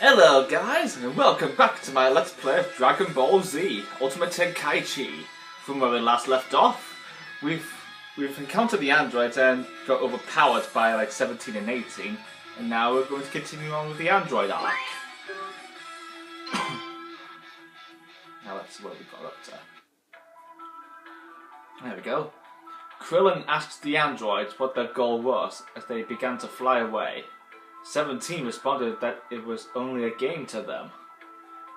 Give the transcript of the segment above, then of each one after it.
Hello guys, and welcome back to my Let's Play of Dragon Ball Z Ultimate Tenkaichi. From where we last left off, we've encountered the androids and got overpowered by like 17 and 18, and now we're going to continue on with the android arc. Now let's see what we got up to. There we go. Krillin asked the androids what their goal was as they began to fly away. 17 responded that it was only a game to them.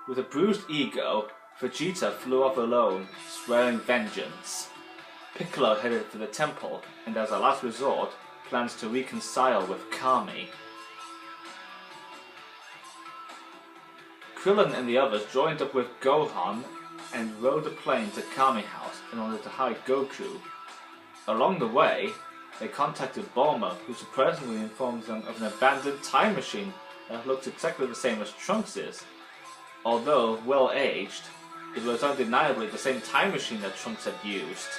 With a bruised ego, Vegeta flew off alone, swearing vengeance. Piccolo headed for the temple, and as a last resort, plans to reconcile with Kami. Krillin and the others joined up with Gohan and rode a plane to Kami House in order to hide Goku. Along the way, they contacted Bulma, who surprisingly informs them of an abandoned time machine that looks exactly the same as Trunks'. Although well-aged, it was undeniably the same time machine that Trunks had used.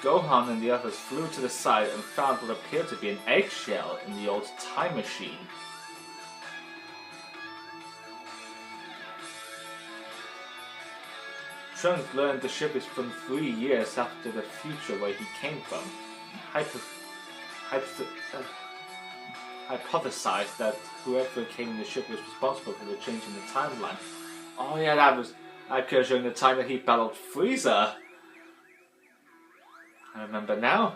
Gohan and the others flew to the side and found what appeared to be an eggshell in the old time machine. Trunks learned the ship is from 3 years after the future where he came from, hypothesized that whoever came in the ship was responsible for the change in the timeline. Oh yeah, that occurred during the time that he battled Frieza. I remember now.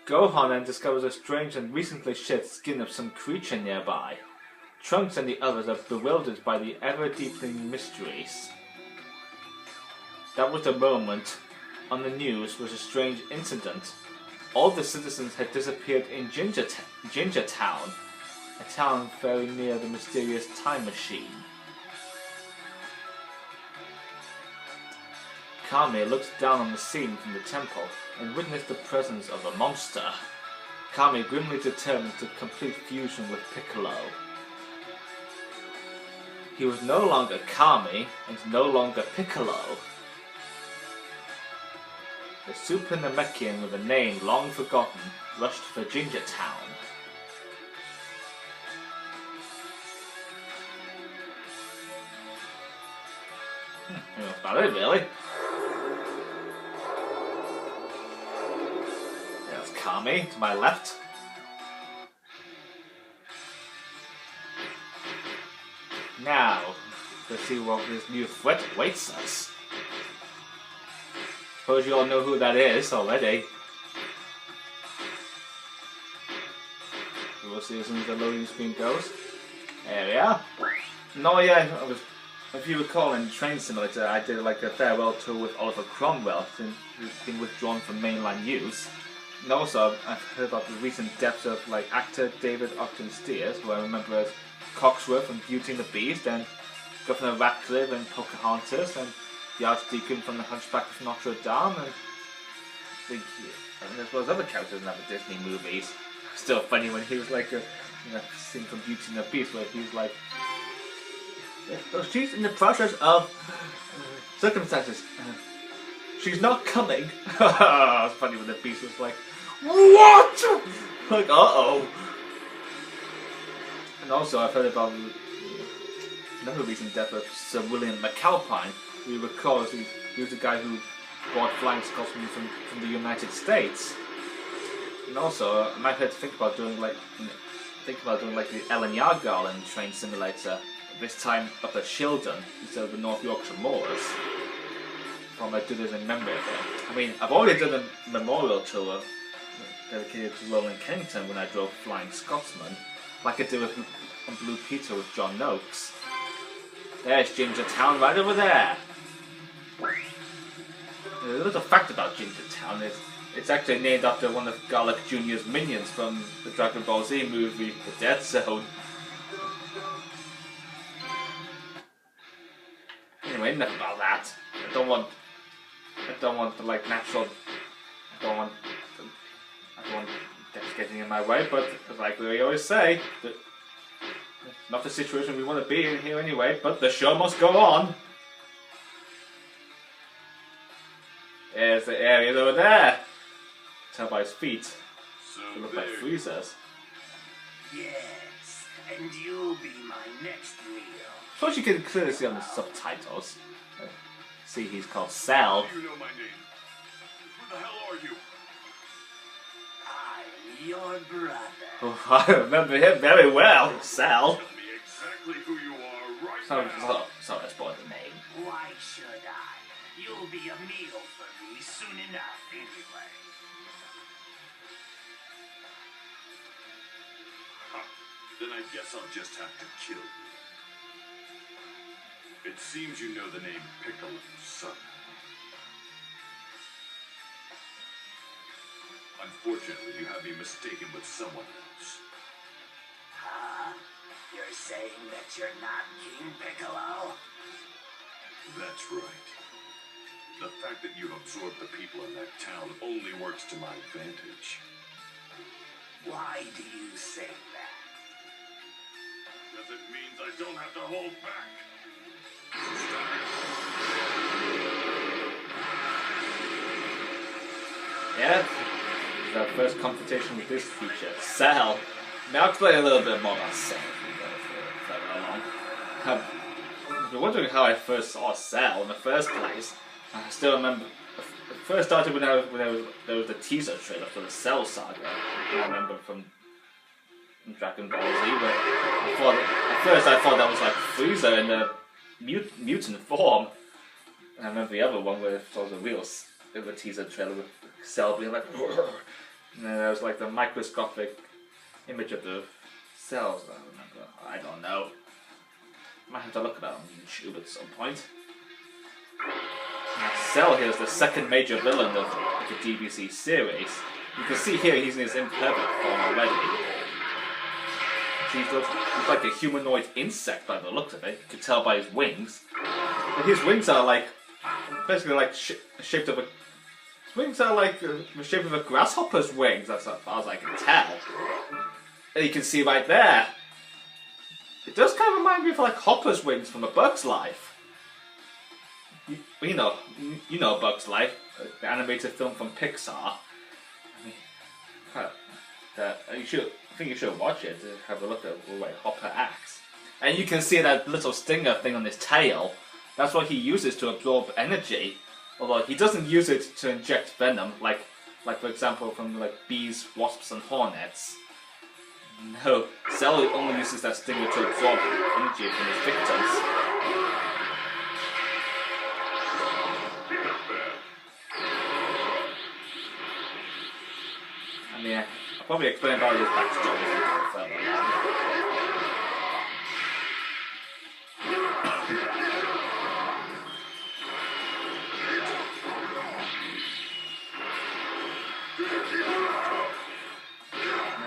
Gohan then discovers a strange and recently shed skin of some creature nearby. Trunks and the others are bewildered by the ever-deepening mysteries. That was the moment on the news was a strange incident. All the citizens had disappeared in Ginger Town, a town very near the mysterious time machine. Kami looked down on the scene from the temple and witnessed the presence of a monster. Kami grimly determined to complete fusion with Piccolo. He was no longer Kami and no longer Piccolo. The Super Namekian with a name long forgotten rushed for Ginger Town. That's about it, really. There's Kami to my left. Now, let's see what this new threat awaits us. Suppose you all know who that is already. We'll see as soon as the loading screen goes. There we are. No, yeah, if you recall in Train Simulator, I did like a farewell tour with Oliver Cromwell, since he's been withdrawn from mainline use. And also, I've heard about the recent deaths of like actor David Ogden Stiers, who I remember as Cogsworth from Beauty and the Beast, and Governor Ratcliffe and Pocahontas, and the Archdeacon from the Hunchback of Notre Dame, and as well as other characters in other Disney movies. Still funny when he was like a scene from Beauty and the Beast where he was like, she's in the process of circumstances. She's not coming. It's funny when the Beast was like, what? Like, uh-oh. And also I've heard about another recent death of Sir William McAlpine. We recall he was the guy who brought flying Scotsmen from the United States. And also, I might have to think about doing like the Ellen Yargal in Train Simulator. This time up at Shildon instead of the North Yorkshire Moors. I might do this in memory of it. I mean, I've already done a memorial tour dedicated to Roland Kennington when I drove Flying Scotsman, like I did with Blue Peter with John Noakes. There's Ginger Town right over there. A little fact about Ginger Town is it's actually named after one of Garlic Jr.'s minions from the Dragon Ball Z movie, The Dead Zone. Anyway, enough about that. I don't want the like natural. I don't want death getting in my way. But like we always say, it's not the situation we want to be in here anyway. But the show must go on. There's the area over there. Tell by his feet. They look like freezers. Yes, and you'll be my next meal. So you can clearly see on the subtitles. See, he's called Cell. You know my name. Who the hell are you? I'm your brother. Oh, I remember him very well, Cell. Tell me exactly who you are right now. Sorry, I spoiled the name. Why should I? You'll be a meal for me soon enough, anyway. Then I guess I'll just have to kill you. It seems you know the name Piccolo's son. Unfortunately, you have me mistaken with someone else. Huh? You're saying that you're not King Piccolo? That's right. The fact that you've absorbed the people in that town only works to my advantage. Why do you say that? Because it means I don't have to hold back. Yeah, it's our first confrontation with this creature, Cell. Now I'll explain a little bit more about Cell as we go further along. If you're wondering how I first saw Cell in the first place, I still remember. It first started when there was the teaser trailer for the Cell saga. I remember from Dragon Ball Z, but at first I thought that was like Frieza in the mutant form. And I remember the other one where it was a teaser trailer with Cell being like, and then there was like the microscopic image of the cells that I remember. I don't know. Might have to look at that on YouTube at some point. Now, Cell here is the second major villain of the DBZ series. You can see here he's in his imperfect form already. He's like a humanoid insect by the looks of it. You can tell by his wings. But his wings are like basically like shaped of a. His wings are like the shape of a grasshopper's wings. That's as far as I can tell. And you can see right there. It does kind of remind me of like Hopper's wings from A Bug's Life. You know Bug's Life, the animated film from Pixar. I think you should watch it to have a look at the way Hopper acts. And you can see that little stinger thing on his tail. That's what he uses to absorb energy. Although he doesn't use it to inject venom, like for example from like bees, wasps, and hornets. No, Cell only uses that stinger to absorb energy from his victims. I mean, I'll probably explain about his backstory as we go further along.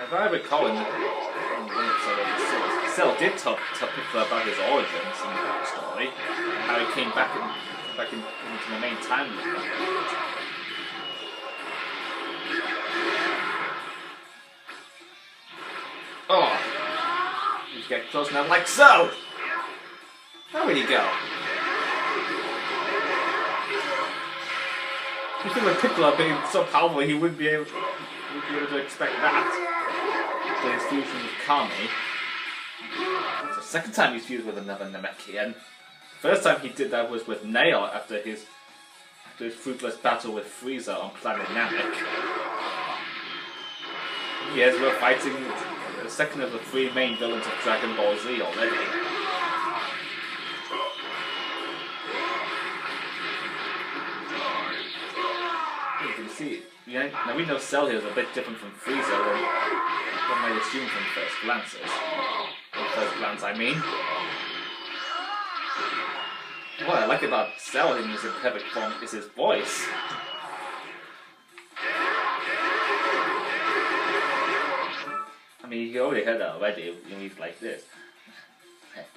If I recall in the episode of the series, Cell did tell Piccolo about his origins and backstory, and how he came back into the main timeline. Oh! You get close enough, like so! How would he go? You think with Piccolo being so powerful, he wouldn't be able to expect that. After his fusion with Kami. It's the second time he's fused with another Namekian. First time he did that was with Nail after his fruitless battle with Frieza on planet Namek. Yes, we're fighting the second of the three main villains of Dragon Ball Z already. You can see, now we know Cell here is a bit different from Frieza than one might assume from first glances. From first glance, I mean. What I like about Cell in his imperfect form is his voice. I mean, you already heard that already when he's like this.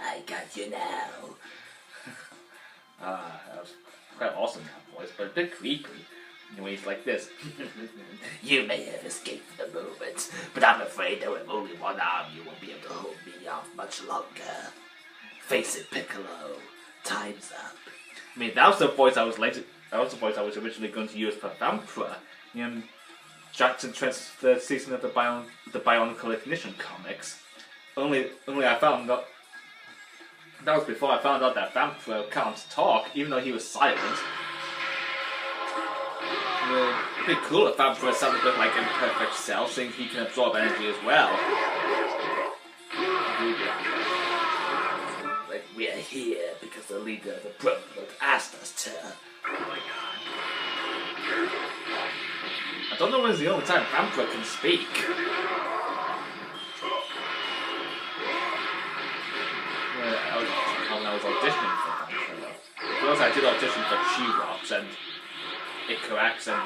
I got you now. That was quite awesome, that voice, but a bit creepy. When he's like this. You may have escaped the moment, but I'm afraid that with only one arm you won't be able to hold me off much longer. Face it, Piccolo. Time's up. I mean, that was the voice I was originally going to use for Vampira. Jackson Trent's third season of the Bionicle Ignition comics. Only I found that was before I found out that Vampiro can't talk, even though he was silent. Well, it'd be cool if Vampiro sounded a bit like Imperfect Cell, seeing he can absorb energy as well. Like, we're here because the leader of the Brotherhood asked us to. I don't know when's the only time Vampiro can speak. When I was auditioning for Vampiro. Because I did audition for She-Rox and Icarax and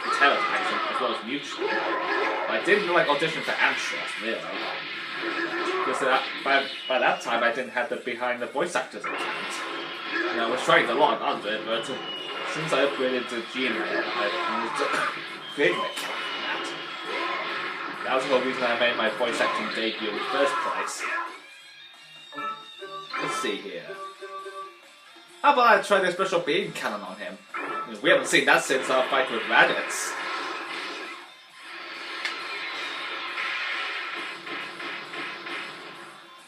Pterodax as well as Mewtwo. I didn't like audition for Antros, really. Because by that time I didn't have the behind the voice actors account. And I was trying to log onto it, but since I upgraded to Gmail, I managed to create an account for that. That was the whole reason I made my voice acting debut in the first place. Let's see here. How about I try the special beam cannon on him? We haven't seen that since our fight with Raditz.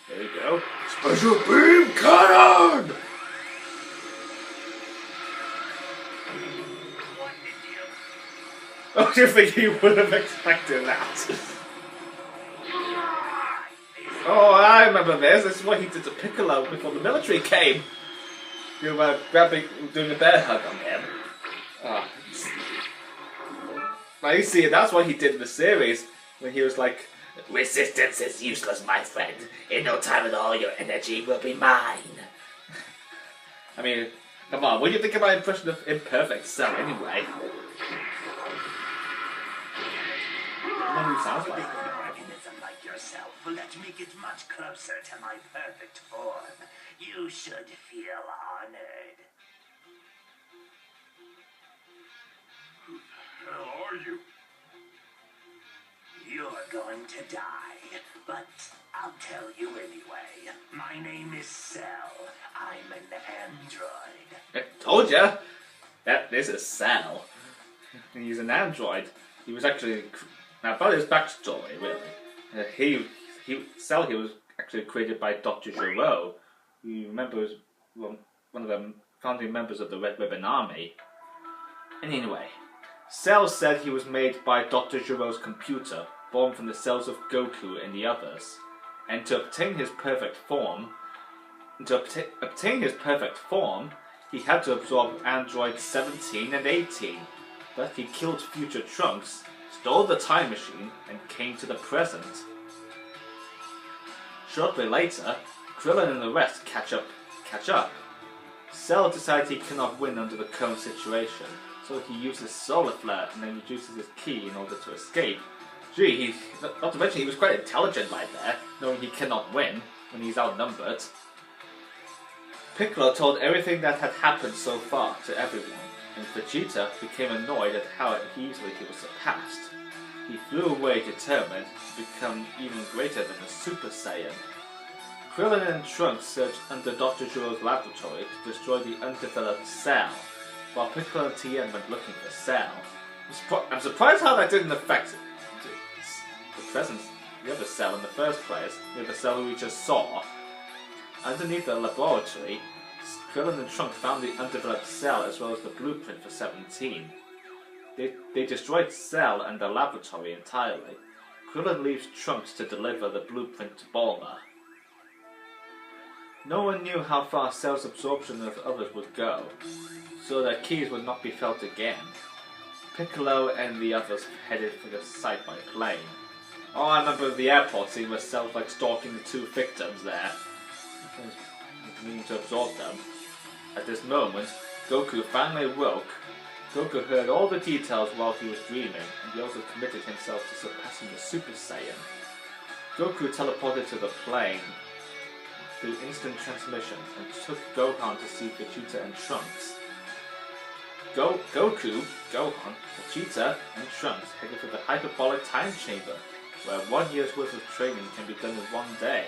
There we go. Special beam cannon! Oh, do you think he would have expected that? Oh, I remember this. This is what he did to Piccolo before the military came. You were doing a bear hug on him. Now you see, that's what he did in the series, when he was like, "Resistance is useless, my friend. In no time at all, your energy will be mine." I mean, come on, what do you think of my impression of Imperfect Cell, anyway? I don't know who sounds like it. Like yourself, let me get much closer to my perfect form. You should feel honored. Who the hell are you? You're going to die, but I'll tell you anyway. My name is Cell. I'm an android. I told ya! This is Cell. He's an android. He was actually... Now, about his backstory, really. Cell was actually created by Dr. Gero, who you remember was one of the founding members of the Red Ribbon Army. And anyway, Cell said he was made by Dr. Gero's computer, born from the cells of Goku and the others. And to obtain his perfect form, he had to absorb androids 17 and 18. But he killed future Trunks, stole the time machine, and came to the present. Shortly later, Krillin and the rest catch up. Cell decides he cannot win under the current situation, so he uses Solar Flare and then reduces his ki in order to escape. Gee, not to mention he was quite intelligent right there, knowing he cannot win when he's outnumbered. Piccolo told everything that had happened so far to everyone, and Vegeta became annoyed at how easily he was surpassed. He flew away determined to become even greater than a Super Saiyan. Krillin and Trunks searched under Dr. Gero's laboratory to destroy the undeveloped Cell, while Piccolo and Tien went looking for Cell. I'm surprised how that didn't affect the presence of the other Cell in the first place, the Cell we just saw. Underneath the laboratory, Krillin and Trunks found the undeveloped Cell as well as the blueprint for 17. They destroyed Cell and the laboratory entirely. Krillin leaves Trunks to deliver the blueprint to Bulma. No one knew how far Cell's absorption of others would go, so their keys would not be felt again. Piccolo and the others headed for the site by plane. Oh, I remember the airport scene where Cell was like stalking the two victims there, meaning to absorb them. At this moment, Goku finally awoke. Goku heard all the details while he was dreaming, and he also committed himself to surpassing the Super Saiyan. Goku teleported to the plane through instant transmission and took Gohan to see Vegeta and Trunks. Goku, Gohan, Vegeta, and Trunks headed for the hyperbolic time chamber, where 1 year's worth of training can be done in 1 day.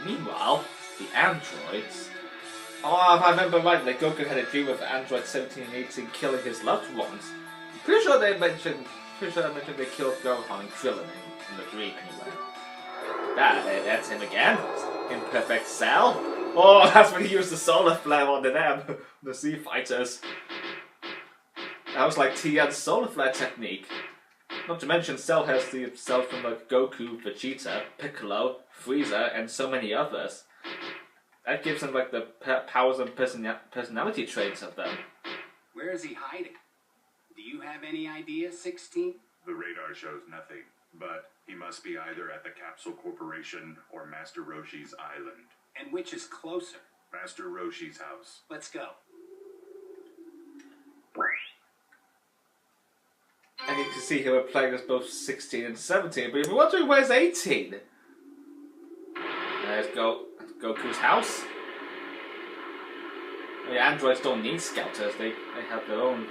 Meanwhile, the androids... Oh, if I remember rightly, Goku had a dream of androids 17 and 18 killing his loved ones. Pretty sure I mentioned they killed Gohan and Krillin in the dream anyway. That's him again. Imperfect Cell. Oh, that's when he used the solar flare on them, the Sea Fighters. That was like Tien's solar flare technique. Not to mention, Cell has the cells from like Goku, Vegeta, Piccolo, Frieza, and so many others. That gives them like the powers and personality traits of them. Where is he hiding? Do you have any idea, 16? The radar shows nothing, but he must be either at the Capsule Corporation or Master Roshi's island. And which is closer? Master Roshi's house. Let's go. And you can see here we're playing as both 16 and 17, but if you're wondering where's 18? There's Goku's house. The androids don't need scouters, they have their own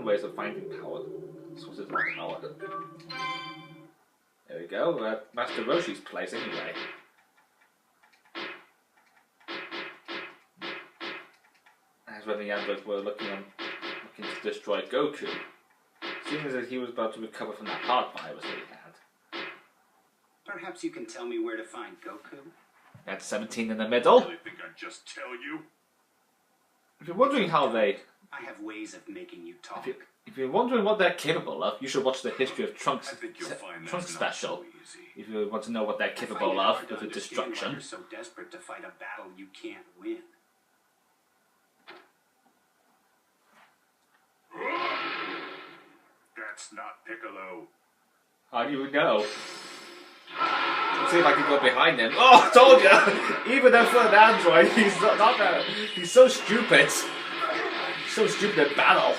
ways of finding power. Sources of power. There we go, we're at Master Roshi's place anyway. That's when the androids were looking to destroy Goku. Seeing as he was about to recover from that heart virus that he had. Perhaps you can tell me where to find Goku? That's 17 in the middle. Really think I'd just tell you? If you're wondering how they... I have ways of making you talk. If you're wondering what they're capable of, you should watch the History of Trunks I think you'll find that's Trunks not special. so easy. If you want to know what they're I find capable it of hard to with the understand why destruction. you're so desperate to fight a battle you can't win. That's not Piccolo. How do you know? Let's see if I can go behind him. Oh, I told you! Even though for an android, he's not that. He's so stupid. He's so stupid at battle.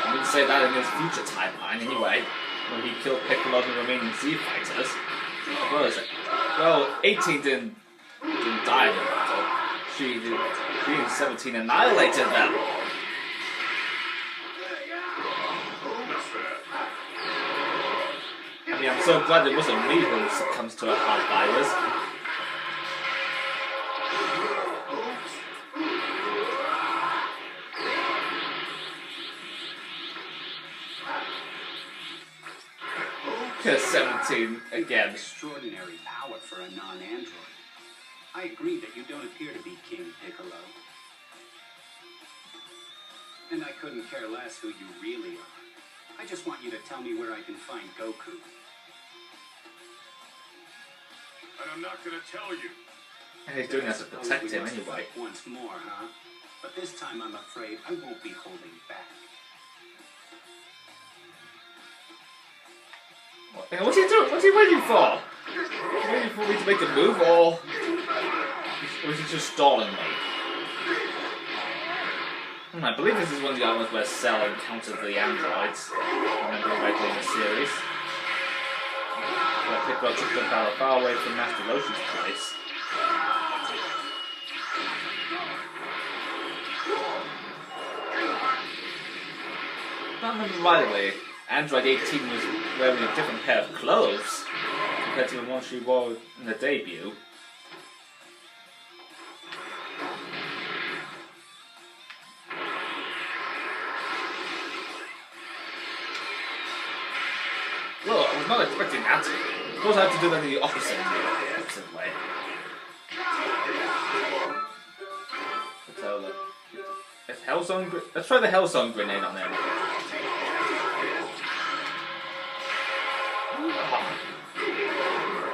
I wouldn't say that in his future timeline anyway. When he killed Piccolo and the remaining Z Fighters. What is it? Well, 18 didn't die in the battle. She and 17 annihilated them. I mean, I'm so glad it wasn't me who succumbs to a heart virus. Here's 17 again. Extraordinary power for a non-android. I agree that you don't appear to be King Piccolo. And I couldn't care less who you really are. I just want you to tell me where I can find Goku. And I'm not gonna tell you. And he's doing that to protect him anyway. Once more, huh? But this time I'm afraid I won't be holding back. What's he doing? What's he waiting for? Waiting for me to make a move, or is he just stalling me? I believe this is one of the islands where Cell encountered the androids. I remember rightly in the series. Where Piccolo took the battle far away from Master Roshi's place. If I remember rightly, Android 18 was wearing a different pair of clothes compared to the one she wore in the debut. Well, I was not expecting that. I suppose I have to do that in the opposite way. Let's try the Hellzone grenade on him.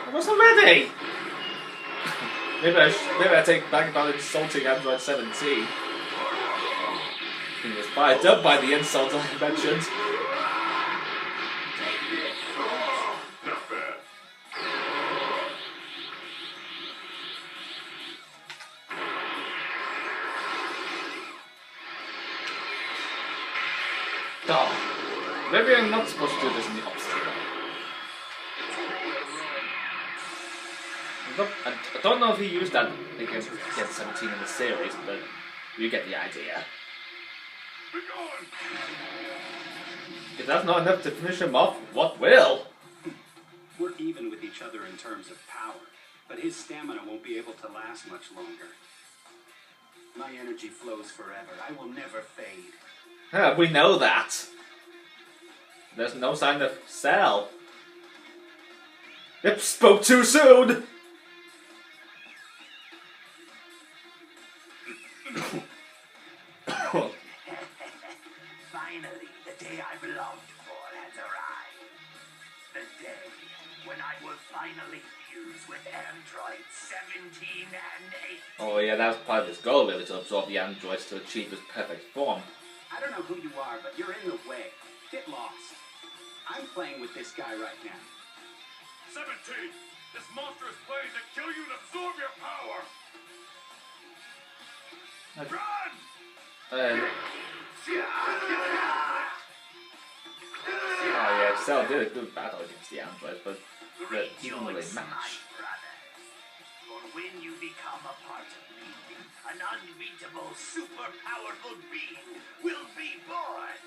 I wasn't ready! maybe I take back about insulting Android 17. He was fired up by the insult I mentioned. Not bad. Oh, maybe I'm not supposed to do this in the opposite way. I don't know if he used that against 17 in the series, but you get the idea. Be gone. If that's not enough to finish him off, what will? We're even with each other in terms of power, but his stamina won't be able to last much longer. My energy flows forever. I will never fade. Yeah, we know that. There's no sign of Cell. Yep, spoke too soon! Finally, the day I've longed for has arrived. The day when I will finally fuse with androids 17 and 8. Oh yeah, that was part of his goal, really, to absorb the androids to achieve his perfect form. I don't know who you are, but you're in the way. Get lost. I'm playing with this guy right now. 17! This monster is planning to kill you and absorb your power! Run! Oh yeah, Cell did a good battle against the androids, but Rejoice, he didn't really my match. brothers. For when you become a part of me, an unbeatable, super powerful being will be born.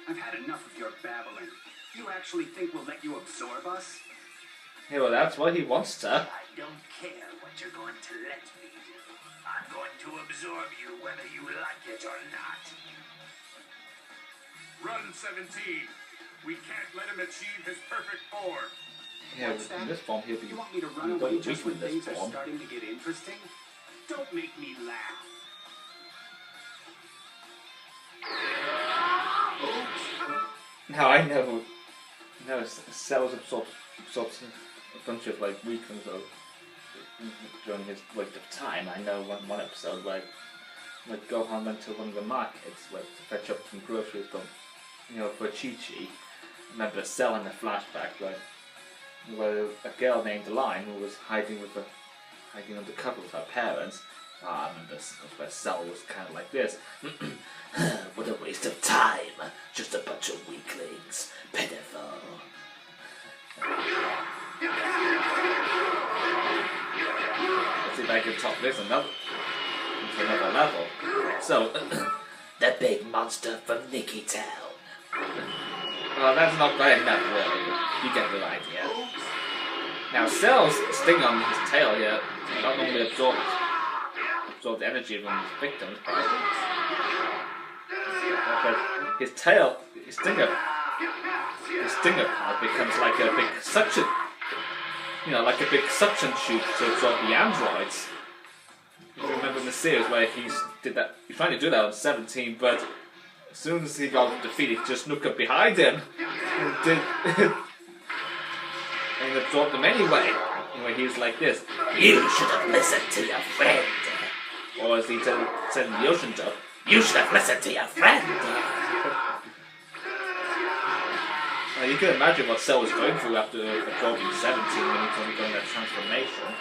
I've had enough of your babbling. You actually think we'll let you absorb us? Yeah, well, that's what he wants to. I don't care what you're going to let me do. I'm going to absorb you whether you like it or not. Run, 17! We can't let him achieve his perfect form! Yeah, What's that? in this form, he'll be. You want me to run he'll away be just weak when in this things are form. starting to get interesting? Don't make me laugh. Now I know. No, Cell's absorbed a bunch of like weaklings though during his like time. I know one episode where like Gohan went to one of the markets to fetch up some groceries from for Chi-Chi. Remember Cell in the flashback where a girl named Line who was hiding undercover with her parents. I remember where Cell was kind of like this. What a waste of time! Just a bunch of weaklings. Pitiful. Let's see if I can top this to another level. So, the big monster from Nicky Town. Well, that's not quite enough, really. You get the idea. Now, Cell's sting on his tail here not only absorbs the energy from his victims, but his tail, his stinger part becomes like a big suction, like a big suction tube to absorb the androids. If you remember in the series where he's trying to do that on 17, but as soon as he got defeated, he just snuck up behind him and absorbed them anyway. Anyway, he was like this: "You should have listened to your friend." Or as he said in the ocean joke, "You should have listened to your friend." You can imagine what Cell was going through after absorbing 17 when he was undergoing that transformation.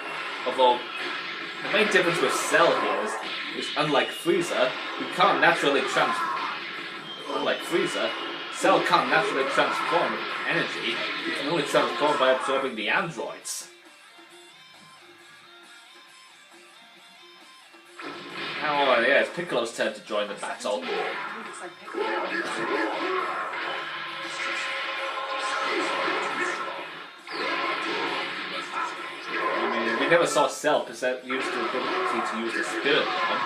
Although, the main difference with Cell here is unlike Frieza, he can't naturally Unlike Frieza, Cell can't naturally transform energy. He can only transform by absorbing the androids. Oh yeah, it's Piccolo's turn to join the battle. We never saw Cell use the ability to use the spirit bomb.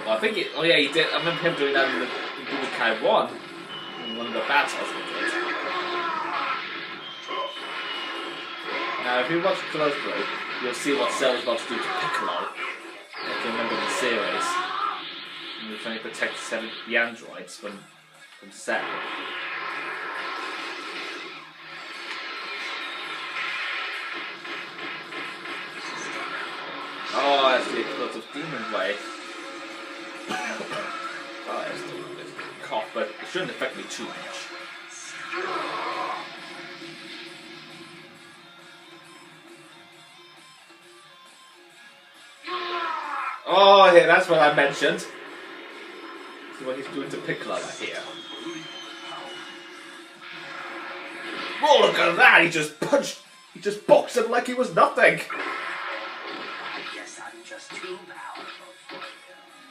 Well, I think he did. I remember him doing that in Budokai 1, in one of the battles we did. Now, if you watch closely, you'll see what Cell is about to do to Piccolo. If you remember the series, and he's trying to protect the androids from Cell. Oh, that's the explosive demon wave. Oh, that's a cough, but it shouldn't affect me too much. Oh, yeah, that's what I mentioned. See what he's doing to Piccolo here. Oh, look at that! He just boxed him like he was nothing. Too powerful for you.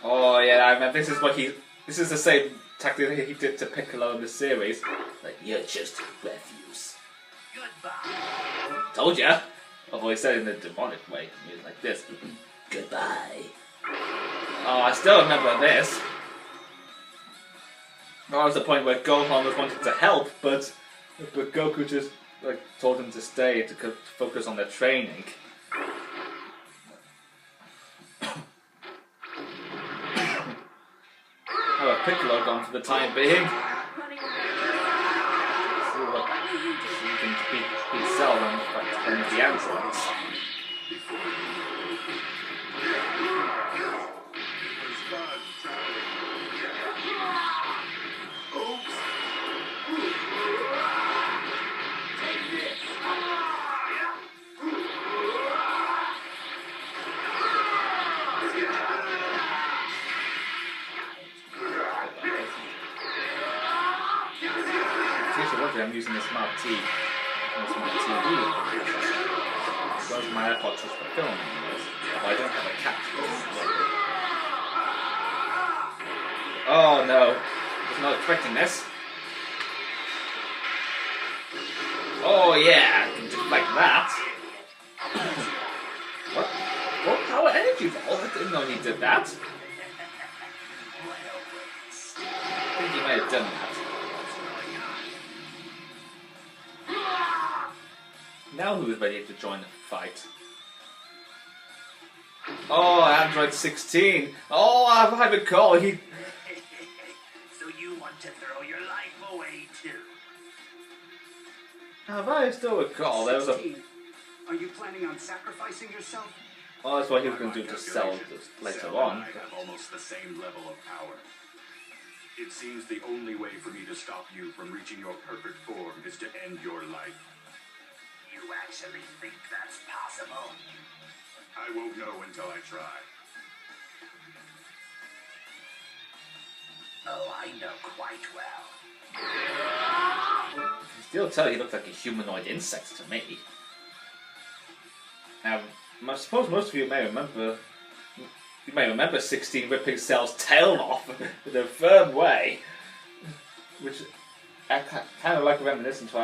Oh yeah, I remember. This is the same tactic that he did to Piccolo in the series. Like, you're just refuse. Goodbye. Told ya. Although he said it in a demonic way. He was like this. Goodbye. Oh, I still remember this. That was the point where Gohan was wanting to help, but Goku just like told him to stay to focus on their training. Oh, Piccolo gone for the time being. So you can beat Cell when he's the androids. I'm using a smart TV. Because my AirPods just for filming this, but I don't have a capture. Oh no, I was not expecting this. Oh yeah, I can deflect that. What? What power energy ball? I didn't know he did that. I think he may have done that. Now who is ready to join the fight? Oh, Android 16. Oh, I recall he... So you want to throw your life away too? I still recall there was a... 16. Are you planning on sacrificing yourself? Oh, that's what he was going to do to Cell later on. I have almost the same level of power. It seems the only way for me to stop you from reaching your perfect form is to end your life. You actually think that's possible? I won't know until I try. Oh, I know quite well. I can still tell he looked like a humanoid insect to me. Now, I suppose most of you may remember... You may remember 16 ripping Cell's tail off in a firm way. Which I kind of like reminiscent to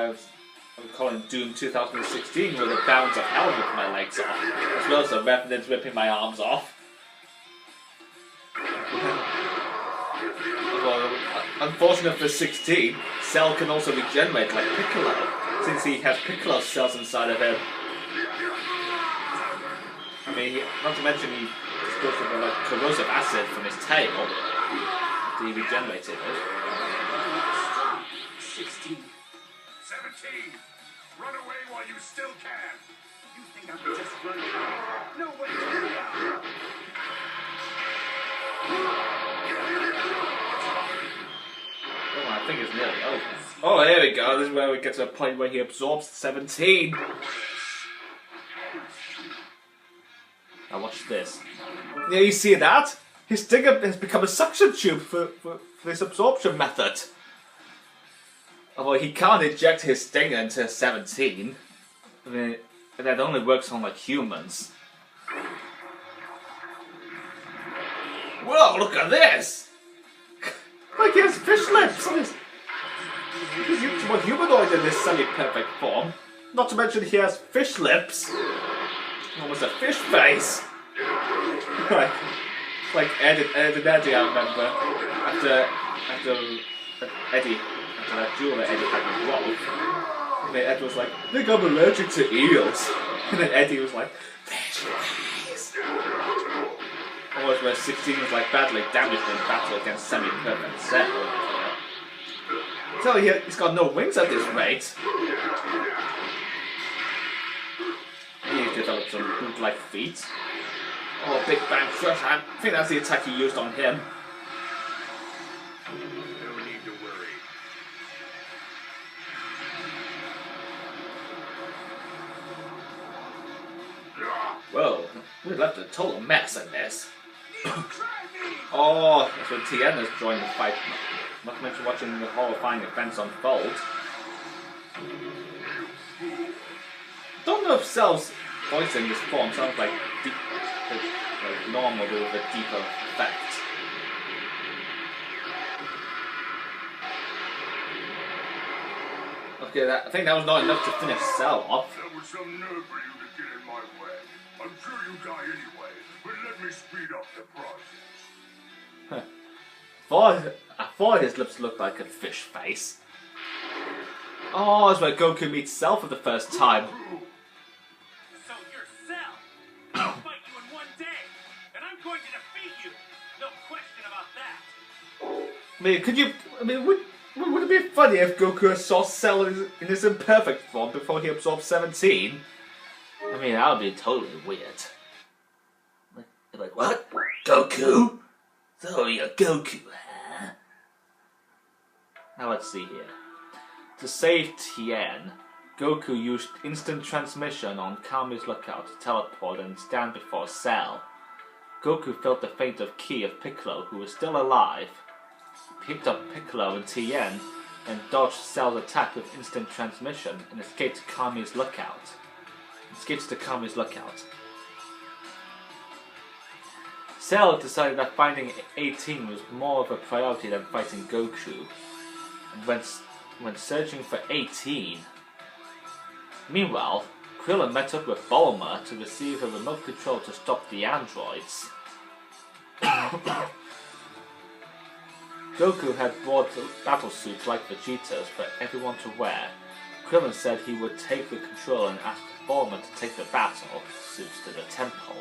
I was calling Doom 2016 where the bounds of hell ripped my legs off, as well as the Revenant ripping my arms off. Well, unfortunately for 16, Cell can also regenerate like Piccolo, since he has Piccolo cells inside of him. I mean, not to mention he just goes with like corrosive acid from his tail after he regenerated it. 16. 17! Run away while you still can! You think I could just run away? No way! Oh, I think it's nearly over. Oh, there we go. This is where we get to the point where he absorbs 17. Now watch this. Yeah, you see that? His stinger has become a suction tube for this absorption method. Although he can't inject his stinger into 17. I mean, that only works on like humans. Whoa, look at this! Like he has fish lips! He's much more humanoid in this semi-perfect form. Not to mention he has fish lips. Almost a fish face. like Ed and Eddie, I remember. After Eddie, after that duel that Eddie had with Rolf. And then Ed was like, I think I'm allergic to eels. And then Eddie was like, fish face. Almost where 16 was like badly damaged in battle against semi-perfect Cell. So he's got no wings at this rate. He's developed some boot-like feet. Oh, Big Bang Crush. I think that's the attack he used on him. No need to worry. Whoa, we left a total mess in this. Oh, that's when Tien has joined the fight. Not to mention watching the horrifying events unfold. Don't know if Cell's voice in this form sounds like deep, like normal with a deeper effect. Okay, I think that was not enough to finish Cell off. That was some nerve for you to get in my way. I'm sure you die anyway, but let me speed up the process. I thought his lips looked like a fish face. Oh, it's where Goku meets Cell for the first time. So you're Cell. I'll fight you in one day, and I'm going to defeat you. No question about that. I mean, would it be funny if Goku saw Cell in his imperfect form before he absorbed 17? I mean, that would be totally weird. Like what? Goku? So you're Goku, huh? Now let's see here. To save Tien, Goku used instant transmission on Kami's lookout to teleport and stand before Cell. Goku felt the feint of ki of Piccolo, who was still alive, picked up Piccolo and Tien, and dodged Cell's attack with instant transmission and escaped to Kami's lookout. Cell decided that finding 18 was more of a priority than fighting Goku, and went searching for 18. Meanwhile, Krillin met up with Bulma to receive a remote control to stop the androids. Goku had brought battle suits like Vegeta's for everyone to wear. Krillin said he would take the control and asked Bulma to take the battle suits to the temple.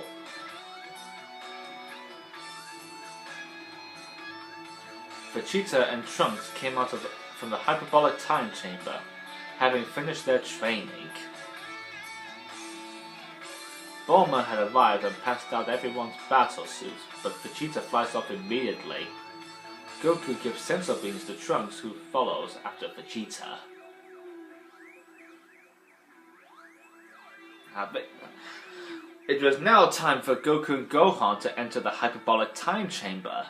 Vegeta and Trunks came out from the hyperbolic time chamber, having finished their training. Bulma had arrived and passed out everyone's battle suits, but Vegeta flies off immediately. Goku gives sensor beams to Trunks, who follows after Vegeta. It was now time for Goku and Gohan to enter the hyperbolic time chamber.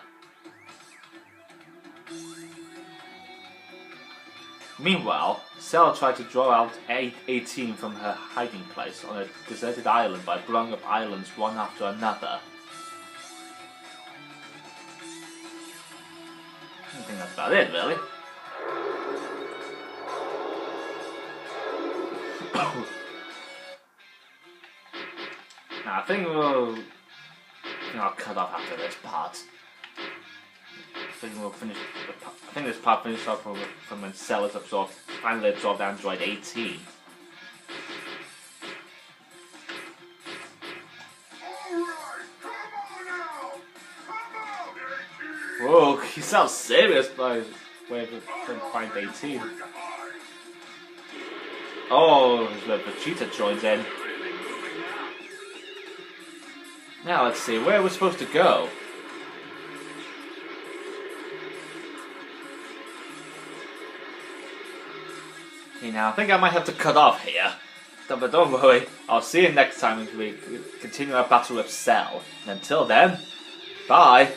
Meanwhile, Cell tried to draw out 18 from her hiding place on a deserted island by blowing up islands one after another. I think that's about it, really. Now, I think I'll cut off after this part. I think this part finishes off from when Cell is finally absorbed Android 18. Whoa, he sounds serious by way of find 18. Oh, the Vegeta joins in. Now let's see, where are we supposed to go? Okay, now I think I might have to cut off here. But don't worry, I'll see you next time as we continue our battle with Cell. And until then, bye!